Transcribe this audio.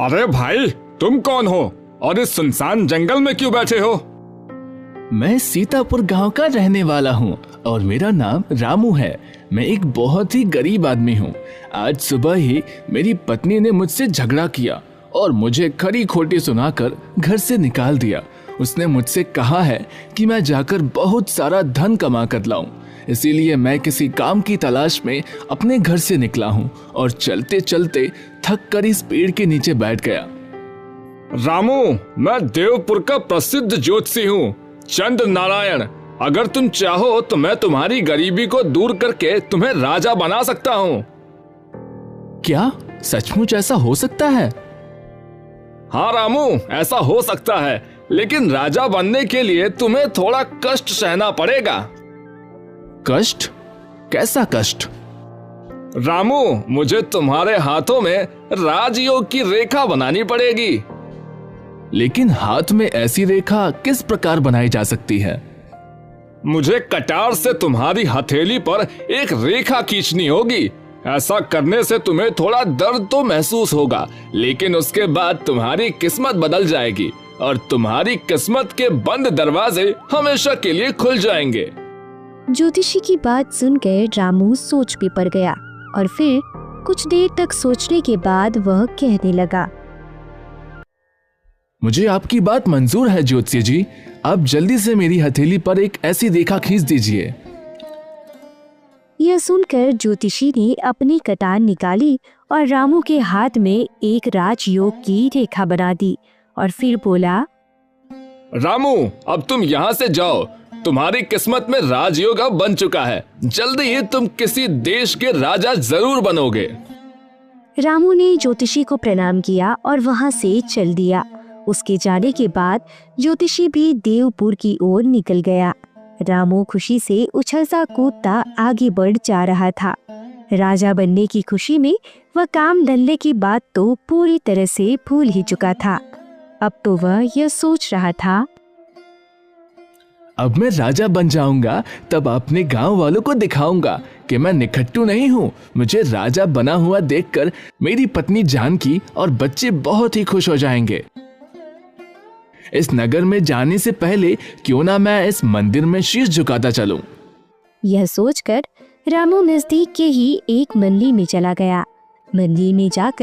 अरे भाई, तुम कौन हो और इस सुनसान जंगल में क्यों बैठे हो? मैं सीतापुर गांव का रहने वाला हूं और मेरा नाम रामू है। मैं एक बहुत ही गरीब आदमी हूं। आज सुबह ही मेरी पत्नी ने मुझसे झगड़ा किया और मुझे खरी खोटी सुनाकर घर से निकाल दिया। उसने मुझसे कहा है कि मैं जाकर बहुत सारा धन कमा कर लाऊं। इसीलिए मैं किसी काम की तलाश में अपने घर से निकला हूं और चलते चलते थक कर इस पेड़ के नीचे बैठ गया। रामू, मैं देवपुर का प्रसिद्ध ज्योतिषी हूँ, चंद्र नारायण। अगर तुम चाहो तो मैं तुम्हारी गरीबी को दूर करके तुम्हें राजा बना सकता हूँ। क्या सचमुच ऐसा हो सकता है? हाँ रामू, ऐसा हो सकता है, लेकिन राजा बनने के लिए तुम्हें थोड़ा कष्ट सहना पड़ेगा। कष्ट? कैसा कष्ट? रामू, मुझे तुम्हारे हाथों में राजयोग की रेखा बनानी पड़ेगी। लेकिन हाथ में ऐसी रेखा किस प्रकार बनाई जा सकती है? मुझे कटार से तुम्हारी हथेली पर एक रेखा खींचनी होगी। ऐसा करने से तुम्हें थोड़ा दर्द तो महसूस होगा, लेकिन उसके बाद तुम्हारी किस्मत बदल जाएगी और तुम्हारी किस्मत के बंद दरवाजे हमेशा के लिए खुल जाएंगे। ज्योतिषी की बात सुनकर रामू सोच में पड़ गया और फिर कुछ देर तक सोचने के बाद वह कहने लगा, मुझे आपकी बात मंजूर है ज्योतिषी जी। आप जल्दी से मेरी हथेली पर एक ऐसी रेखा खींच दीजिए। यह सुनकर ज्योतिषी ने अपनी कटार निकाली और रामू के हाथ में एक राजयोग की रेखा बना दी और फिर बोला, रामू, अब तुम यहाँ से जाओ। तुम्हारी किस्मत में राजयोग अब बन चुका है। जल्दी ही तुम किसी देश के राजा जरूर बनोगे। रामू ने ज्योतिषी को प्रणाम किया और वहां से चल दिया। उसके जाने के बाद ज्योतिषी भी देवपुर की ओर निकल गया। रामू खुशी से उछलता कूदता आगे बढ़ जा रहा था। राजा बनने की खुशी में वह काम धंधे की बात तो पूरी तरह से भूल ही चुका था। अब तो वह यह सोच रहा था, अब मैं राजा बन जाऊंगा तब अपने गांव वालों को दिखाऊंगा कि मैं निखट्टू नहीं हूँ। मुझे राजा बना हुआ देखकर मेरी पत्नी जानकी और बच्चे बहुत ही खुश हो जाएंगे। इस नगर में जाने से पहले क्यों ना मैं इस मंदिर में शीश झुकाता चलूं। यह सोचकर रामू नजदीक के ही एक मंदिर में चला गया। मंदिर में जाकर